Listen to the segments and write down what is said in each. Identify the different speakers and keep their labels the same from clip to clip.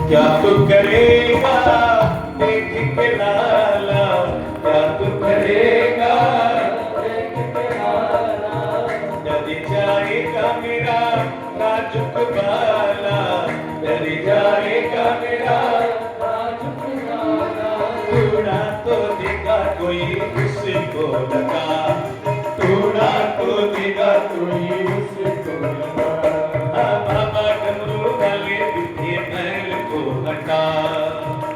Speaker 1: क्या तू करेगा देख के लाला, क्या तू करेगा देख के लाला, डर जाएगा मेरा नाजुक बाला, डर जाएगा मेरा नाजुक बाला। थोड़ा तो देगा कोई उसको लगा, थोड़ा तो देगा कोई उसको लगा। बाबा डमरू वाले बुढ़े बैल को हटा,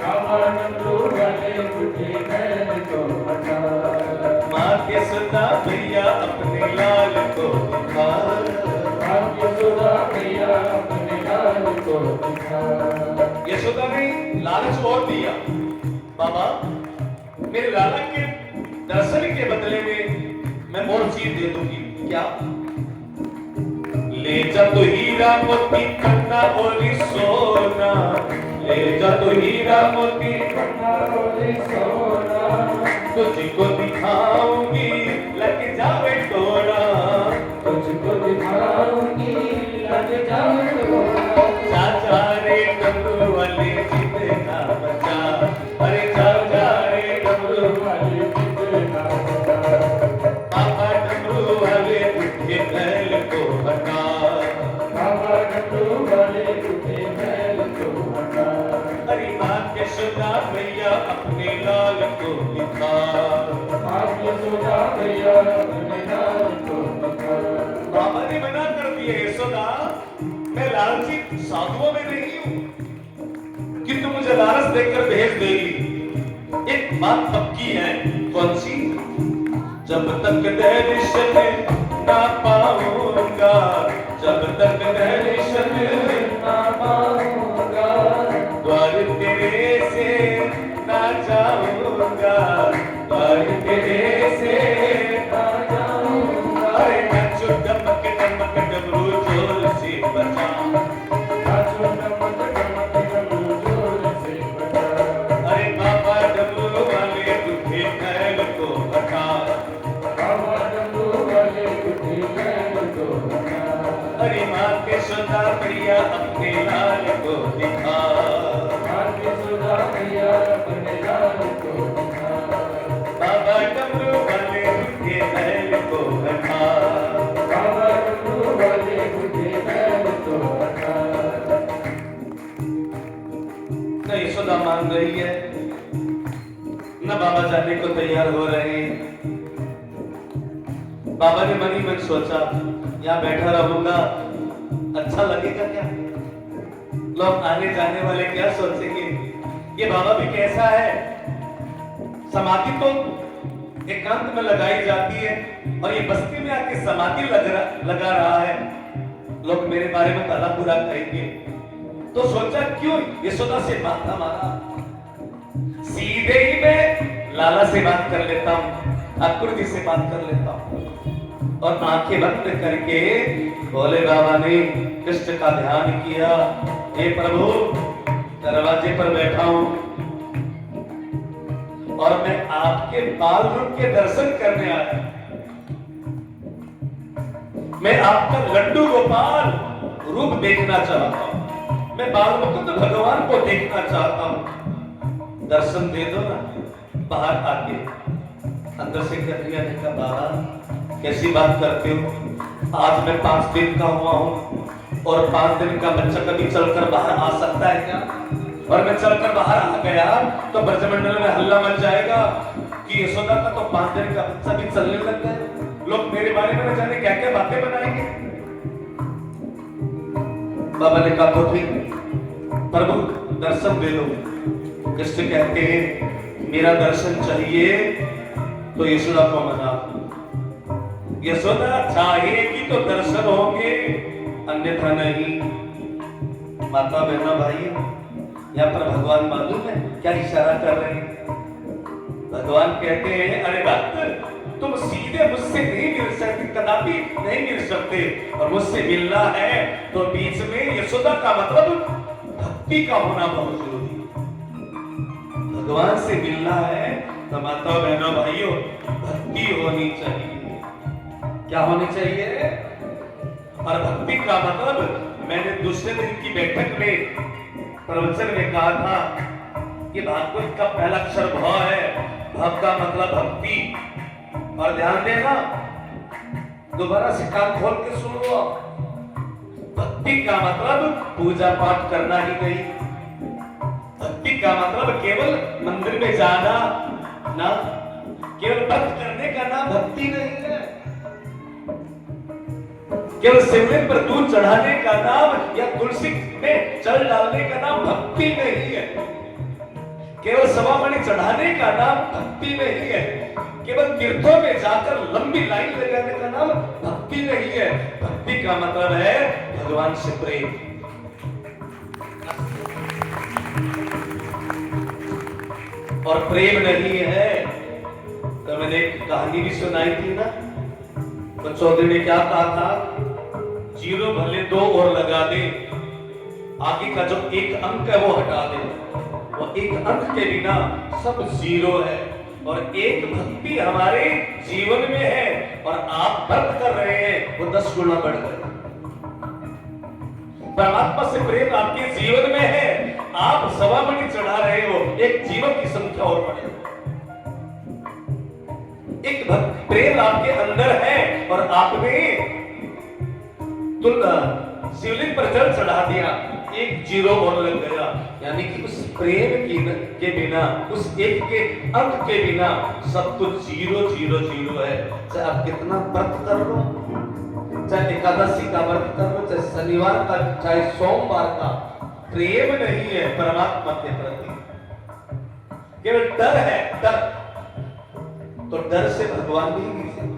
Speaker 1: बाबा डमरू वाले बुढ़े बैल को हटा। माँ के सदा भैया अपने लाल को दिखा, माँ के सदा भैया अपने लाल को दिखा। यशोदा ने लालच और दिया, बाबा मेरे लाला के दर्शन के बदले में मैं और चीज दे दूंगी। क्या? ले जा तो हीरा मोती कन्ना और सोना, ले जा तो हीरा मोती कन्ना और सोना, तुझको दिखाऊंगी लग जावे टोना, तुझको दिखाऊंगी लग जावे टोना। चाचा रे डमरू वाले जितना बचा, अरे चाचा रे डमरू वाले जितना बचा। पापा डमरू वाले बुढ़े बैल को हटा, पापा डमरू वाले बुढ़े बैल को हटा। अरे माँ के सुधा भैया अपने लाल को दिखा, माँ के सुधा भैया अपने लाल को दिखा। बाबा ने मना कर दिया, यशोदा मैं लालची साधुओं में नहीं हूं कि तुम मुझे लालच देकर भेज देगी। एक बात पक्की है, कौन सी? जब तक दर्शन ना पाऊंगा, जब तक दर्शन ना पाऊंगा, द्वार तेरे से ना जाऊंगा, द्वार तेरे से ना जाऊंगा। अरे नाचो डमक डमक डमरू जोर से बजा, नाचो डमक डमक डमरू जोर से बजा। अरे बाबा डमरू वाले बुढ़े बैल को हटा, बाबा डमरू वाले बुढ़े बैल को हटा। अरे माँ के सुधा प्रिया अपने लाल को दिखा, माँ के सुधा प्रिया अपने लाल को दिखा। बाबा डमरू वाले बुढ़े बैल को हटा, बाबा डमरू वाले बुढ़े बैल को हटा। न यशोदा मान रही है, न बाबा जाने को तैयार हो रहे हैं। बाबा ने मन ही मन सोचा, यहाँ बैठा रहूंगा अच्छा लगेगा क्या? लोग आने जाने वाले क्या सोचेंगे? ये बाबा भी कैसा है? समाधि तो एकांत में लगाई जाती है और ये बस्ती में आके समाधि लगा रहा है, लोग मेरे बारे में भला बुरा कहेंगे। तो सोचा क्यों यशोदा से माथा मारा, सीधे ही मैं लाला से बात कर लेता हूँ, ठाकुर जी से बात कर लेता हूँ। और आंखें बंद करके भोले बाबा ने कृष्ण का ध्यान किया। हे प्रभु, दरवाजे पर बैठा हूं और मैं आपके बाल रूप के दर्शन करने आया। मैं आपका लड्डू गोपाल रूप देखना चाहता हूं, मैं बाल मुकुंद भगवान को देखना चाहता हूं, दर्शन दे दो ना। बाहर आके अंदर से कर लिया, देखा बाबा कैसी बात करते हो, आज मैं 5 दिन का हुआ हूं और 5 दिन का बच्चा कभी चलकर बाहर आ सकता है क्या? और मैं चलकर बाहर आ गया तो ब्रजमंडल में हल्ला मच जाएगा कि यशोदा का तो 5 दिन का बच्चा भी चलने लग गया, लोग मेरे बारे में न जाने क्या क्या बातें बनाएंगे। बाबा ने कहा तो ठीक, प्रभु दर्शन दे दो। कृष्ण कहते हैं मेरा दर्शन चाहिए तो यशोदा को मना। यशोदा चाहेगी तो दर्शन होंगे, अन्यथा नहीं। माता बहना भाई, यहाँ पर भगवान मालूम है क्या इशारा कर रहे हैं? भगवान कहते हैं अरे भक्त, तुम सीधे मुझसे नहीं मिल सकते, कदापि नहीं मिल सकते, और मुझसे मिलना है तो बीच में यशोदा का मतलब भक्ति का होना बहुत जरूरी है। भगवान से मिलना है तो माता बहनों भाइयों भक्ति होनी चाहिए। क्या होनी चाहिए? और भक्ति का मतलब मैंने दूसरे दिन की बैठक में प्रवचन में कहा था कि भागवत का पहला अक्षर भ है, भव का मतलब भक्ति। और ध्यान देना, दोबारा से कान खोल के सुन लो, भक्ति का मतलब पूजा पाठ करना ही नहीं। भक्ति का मतलब केवल मंदिर में जाना ना, केवल भक्त करने का नाम भक्ति नहीं है। केवल शिवलिंग पर दूध चढ़ाने का नाम या तुलसी में जल डालने का नाम भक्ति नहीं है। केवल सवामणि चढ़ाने का नाम भक्ति नहीं है। केवल तीर्थों में जाकर लंबी लाइन लगाने का नाम भक्ति नहीं है। भक्ति का मतलब है भगवान से प्रेम। और प्रेम नहीं है तो मैंने एक कहानी भी सुनाई थी ना, तो चौधरी ने क्या कहा था, जीरो भले दो और लगा दे, आगे का जो एक अंक है वो हटा दे। वो एक अंक के बिना सब जीरो है। और एक भक्ति हमारे जीवन में है और आप भक्त कर रहे हैं, वो 10 गुना बढ़ गए। परमात्मा से प्रेम आपके जीवन में है, आप सवामणि चढ़ा रहे हो, एक जीवन की संख्या और बढ़े। एक भक्त प्रेम आपके अंदर है और आपने शिवलिंग पर जल चढ़ा दिया, एक जीरो और लग गया। यानी कि उस प्रेम के बिना, उस एक के अंक के बिना सब कुछ जीरो जीरो जीरो है। चाहे आप कितना व्रत कर लो, चाहे एकादशी का व्रत कर लो, चाहे शनिवार का, चाहे सोमवार का, प्रेम नहीं है परमात्मा के प्रति, केवल डर है। डर तो डर से भगवान भी नहीं,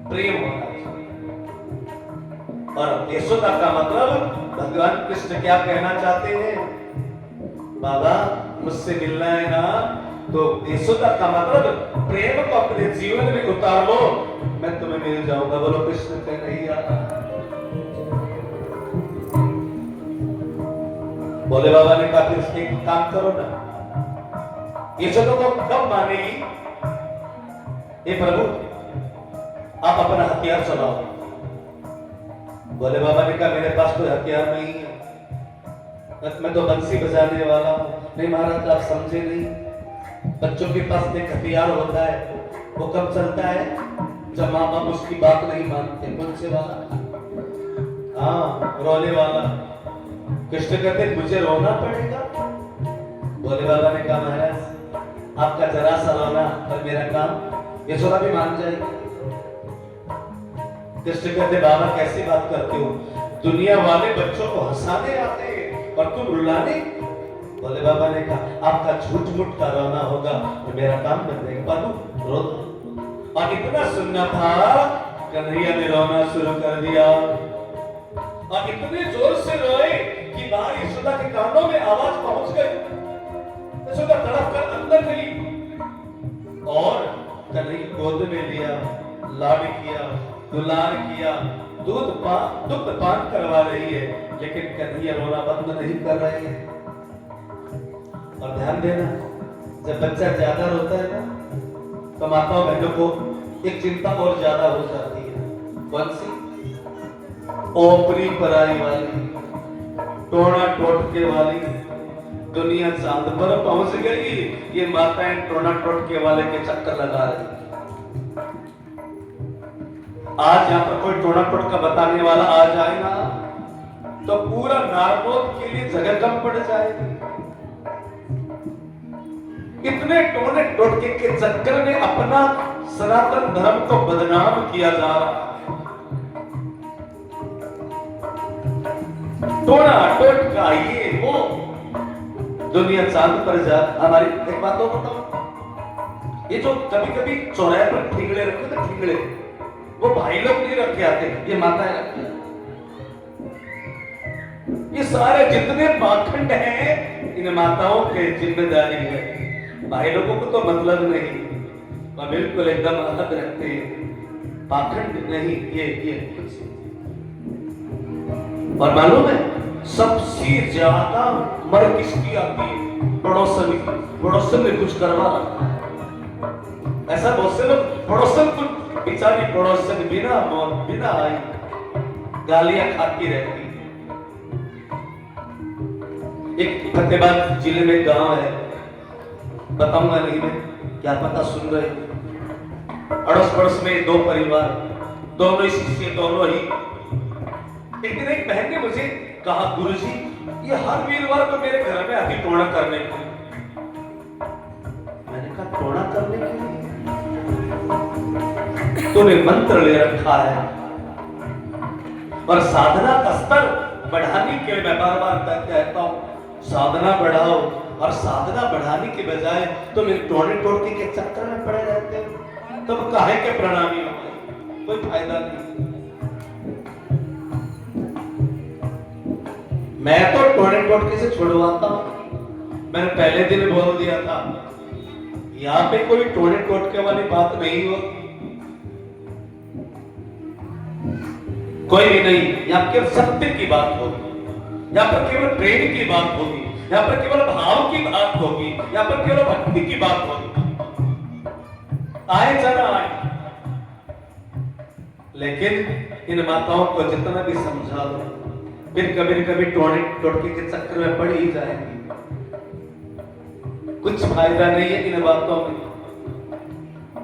Speaker 1: प्रेम होना चाहिए। और यशोदा का मतलब भगवान कृष्ण क्या कहना चाहते हैं, बाबा मुझसे मिलना है ना, तो यशोदा का मतलब प्रेम को अपने जीवन में उतार लो, मैं तुम्हें मिल जाऊंगा। बोलो कृष्ण कन्हैया। बोले बाबा ने कहा फिर एक काम करो ना, यशोदा तो कब मानेगी, हे प्रभु आप अपना हथियार चलाओ। बोले बाबा ने कहा मेरे पास कोई हथियार नहीं है, मैं तो बंसी बजाने वाला हूं। नहीं महाराज आप समझे नहीं, बच्चों के पास एक हथियार होता है, वो कब चलता है, जब माँ बाप उसकी बात नहीं मानते। कौन से वाला? हाँ, रोने वाला। कृष्ण कहते मुझे रोना पड़ेगा। बोले बाबा ने कहा महाराज आपका जरा सा रोना और मेरा काम, यशोदा भी मान जाएगी। कृष्ण कहते बाबा कैसी बात करते हो, दुनिया वाले बच्चों को हंसाने आते हैं और तुम रुलाने। बोले बाबा ने कहा आपका झूठ मूठ का रोना होगा और मेरा काम बन जाएगा। बाबू रो। और इतना सुनना था, कन्हैया ने रोना शुरू कर दिया और इतने जोर से रोए कि बाहर यशोदा के कानों में आवाज पहुंच गई। यशोदा तड़प कर अंदर गई और कन्हैया गोद में लिया, लाड किया, दुलार किया, दूध पान करवा रही है, लेकिन कन्हैया रोना बंद नहीं कर रही है। और ध्यान देना, जब बच्चा ज्यादा रोता है ना, तो माताओं बहनों को एक चिंता और ज्यादा हो जाती है। कौन सी? ओपरी पराई वाली, टोना टोटके वाली। दुनिया चांद पर पहुंच गई, ये माताएं टोना टोटके वाले के चक्कर लगा रही। आज यहाँ पर कोई टोना टोटका बताने वाला आ जाए ना, तो पूरा नारनौल के लिए जगह कम पड़ जाएगी। इतने टोने टोटके के चक्कर में अपना सनातन धर्म को बदनाम किया जा रहा है। टोना टोटका ये वो, दुनिया चांद पर जा। हमारी एक बात तो बताओ, ये जो कभी कभी चौराहे पर ठिगड़े रखे थे, ठिगड़े वो भाई लोग नहीं रखे आते, ये माताएं रखती हैं। ये सारे जितने पाखंड हैं, इन माताओं के जिम्मेदारी है। भाई लोगों को तो मतलब नहीं, वह बिल्कुल एकदम अलग रखते हैं, पाखंड नहीं। ये और मालूम है सबसे ज्यादा मर किसकी आती है? पड़ोसन की। पड़ोसन ने कुछ करवा रखा है। ऐसा बहुत से लोग पड़ोसन को, बेचारी पड़ोसन बिना मौत बिना आई गालियां खाती रहती। एक फतेहाबाद जिले में गांव है, बताऊंगा नहीं मैं, क्या पता सुन रहे। अड़ोस पड़ोस में दो परिवार, दोनों ही शिष्य, दोनों ही। एक दिन एक बहन ने मुझे कहा, गुरुजी ये हर वीरवार को मेरे घर में आती टोना करने को। मैंने कहा टोना करने के लिए तूने मंत्र ले रखा है, और साधना का स्तर बढ़ाने के लिए मैं बार बार कहता हूं, साधना बढ़ाओ। और साधना बढ़ाने के बजाय तुम इन टोने टोटके के चक्कर में पड़े रहते हो, तुम काहे के प्रणामी हो, कोई फायदा नहीं। मैं तो टोने टोटके से छुड़वाता हूं। मैंने पहले दिन बोल दिया था, यहां पे कोई टोने टोटके वाली बात नहीं होगी, कोई भी नहीं। यहाँ केवल सत्य की बात होगी, यहाँ पर केवल प्रेम की बात होगी, यहाँ पर केवल भाव की बात होगी, यहाँ पर केवल भक्ति की बात होगी। आए जरा आए, लेकिन इन माताओं को जितना भी समझा दो, फिर कभी कभी टोने टोटके के चक्कर में पड़ ही जाएंगी। कुछ फायदा नहीं है इन बातों में,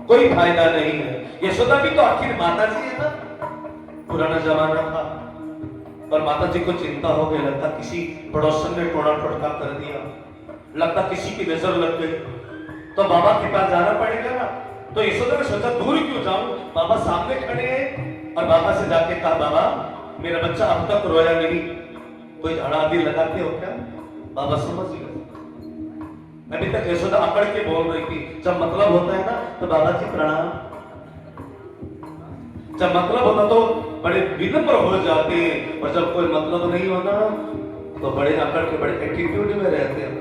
Speaker 1: कोई फायदा नहीं है। यशोदा भी तो आखिर माता जी है ना, पुराना जमाना था, और माता जी को चिंता हो गई, लगता किसी पड़ोसन ने टोना टोटका कर दिया, लगता किसी की नजर लग गई, तो बाबा के पास जाना पड़ेगा ना। तो यशोदा ने सोचा दूर क्यों जाऊं, बाबा सामने खड़े हैं, और बाबा से जाके कहा, बाबा मेरा बच्चा अब तक रोया नहीं, कोई झाड़ा आदि लगाते हो क्या? बाबा समझ गए। अभी तक यशोदा अकड़ के बोल रही थी, जब मतलब होता है ना तो बाबा जी प्रणाम, जब मतलब होता तो बड़े विनम्र हो जाते, और जब कोई मतलब नहीं होना तो बड़े अकड़ के, बड़े एटीट्यूड में रहते हैं।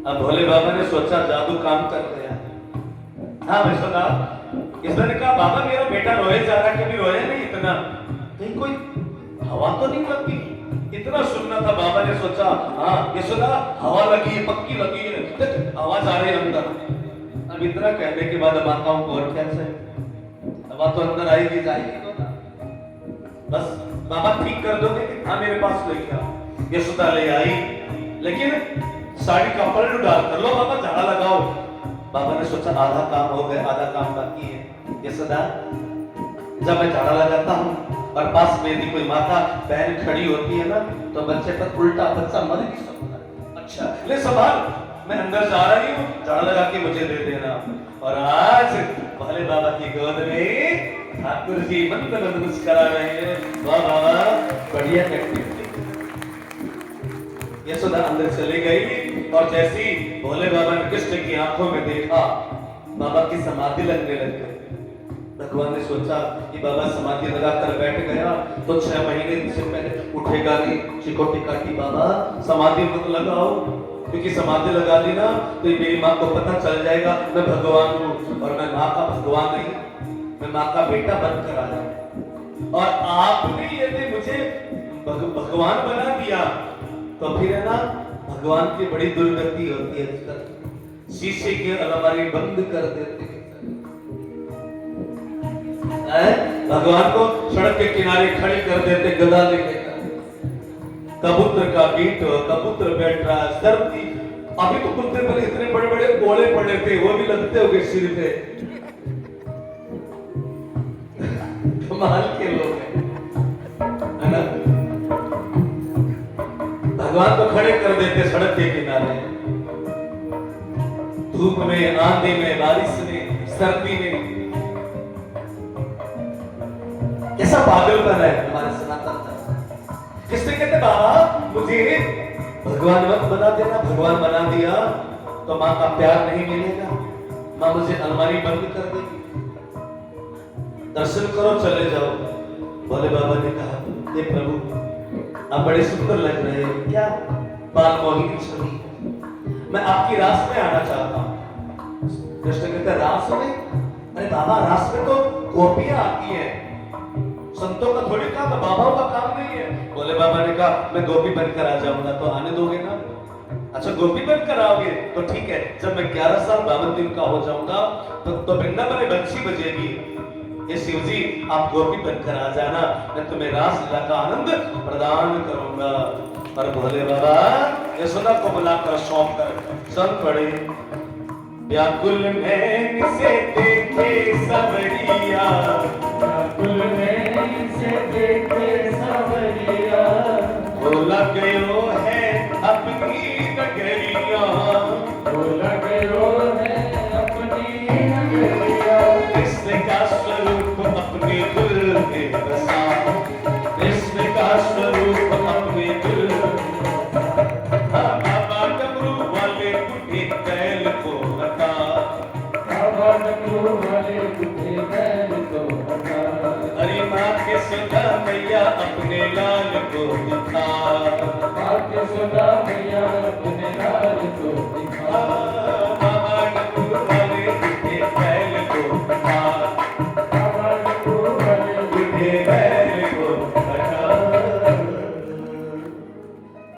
Speaker 1: अब भोले बाबा ने सोचा जादू काम कर गया। हाँ यशोदा, इसने कहा, बाबा मेरा बेटा रोए जा रहा, कभी रोया नहीं इतना, कहीं कोई हवा तो नहीं लगती, इतना सुनना था। बाबा ने सोचा, हाँ यशोदा हवा लगी है, पक्की लगी है, आवाज आ रही है अंदर। अब इतना कहने के बाद माताओं को और क्या चाहिए, हवा तो अंदर आएगी जाएगी तो ना, बस बाबा ठीक कर दोगे कि हाँ मेरे पास लेके आओ। यशोदा ले आई, लेकिन साड़ी का पलटू डाल कर, लो बाबा झाड़ा लगाओ। बाबा ने सोचा आधा काम हो गया, आधा काम बाकी है। यशोदा जब मैं झाड़ा लगाता हूँ और पास में यदि कोई माता बहन खड़ी होती है ना, तो बच्चे पर उल्टा बच्चा मर भी सकता है। अच्छा ले संभाल, मैं अंदर जा रही हूँ, झाड़ा लगा के मुझे दे देना। और आज भोले बाबा की गोद में ठाकुर जी मंत्र मुस्कुरा रहे हैं। वाह बाबा, बढ़िया एक्टिविटी। यशोदा अंदर चली गई, और जैसी भोले बाबा ने कृष्ण की आंखों में देखा, बाबा की समाधि लगने लग गई। भगवान ने सोचा कि बाबा समाधि लगाकर बैठ गया तो 6 महीने से पहले उठेगा नहीं, चिकोटी काटी, बाबा समाधि मत लगाओ, क्योंकि समाधि लगा ली ना तो मेरी माँ को पता चल जाएगा मैं भगवान हूँ, और मैं माँ का भगवान नहीं, मैं माँ का बेटा बनकर आया। और आपने यदि मुझे भगवान बना दिया तो फिर है ना भगवान की बड़ी दुर्गति होती है। शीशे की अलमारी बंद कर देते हैं, भगवान को सड़क के किनारे खड़े कर देते, गदा लेकर। कबूतर का गीत, कबूतर बैठ रहा, सर्दी, अभी तो कुत्ते पर इतने बड़े बड़े गोले पड़े थे, वो भी लगते होंगे सिर पे। कमाल के लोग हैं, है ना? भगवान को खड़े कर देते सड़क के किनारे, धूप में, आंधी में, बारिश में, सर्दी में। कैसा पागलपन है हमारे सनातन धर्म। किसने कहते बाबा मुझे भगवान मत बना देना, भगवान बना दिया तो माँ का प्यार नहीं मिलेगा, माँ मुझे अलमारी बंद कर देगी, दर्शन करो चले जाओ। भोले बाबा ने कहा, हे प्रभु आप बड़े सुंदर लग रहे हैं, क्या बाल मोहिनी छवि, मैं आपकी रास में आना चाहता हूँ। कृष्ण कहते रास में? अरे बाबा रास में तो गोपियां आती हैं, संतों का थोड़ी काम है, बाबाओं का काम नहीं है। भोले बाबा ने कहा मैं गोपी बनकर आ जाऊंगा, तो आने दोगे ना? अच्छा गोपी बनकर आओगे तो ठीक है, जब मैं 11 साल 52 दिन का हो जाऊंगा तो वृंदावन में बंसी बजेगी, ये शिवजी आप गोपी बनकर आ जाना, मैं तुम्हें रास लीला का आनंद प्रदान करूंगा। और भोले बाबा यशोदा को बुलाकर सौंप कर सब पड़े। व्याकुल नैन से देखे सवरिया,
Speaker 2: व्याकुल नैन से देखे सवरिया,
Speaker 1: भोला गयो है अपनी नगरिया,
Speaker 2: भोला गयो है अपनी नगरिया।
Speaker 1: कृष्ण का स्वरूप अपने दिल में बसा, कृष्ण का स्वरूप अपने दिल में बसा। बाबा डमरू वाले कुटे बैल को हटा,
Speaker 2: बाबा डमरू वाले कुटे बैल को हटा,
Speaker 1: हरी माँ के सदा मैया अपने लाल को दिखा,
Speaker 2: माँ के सदा मैया अपने लाल को दिखा।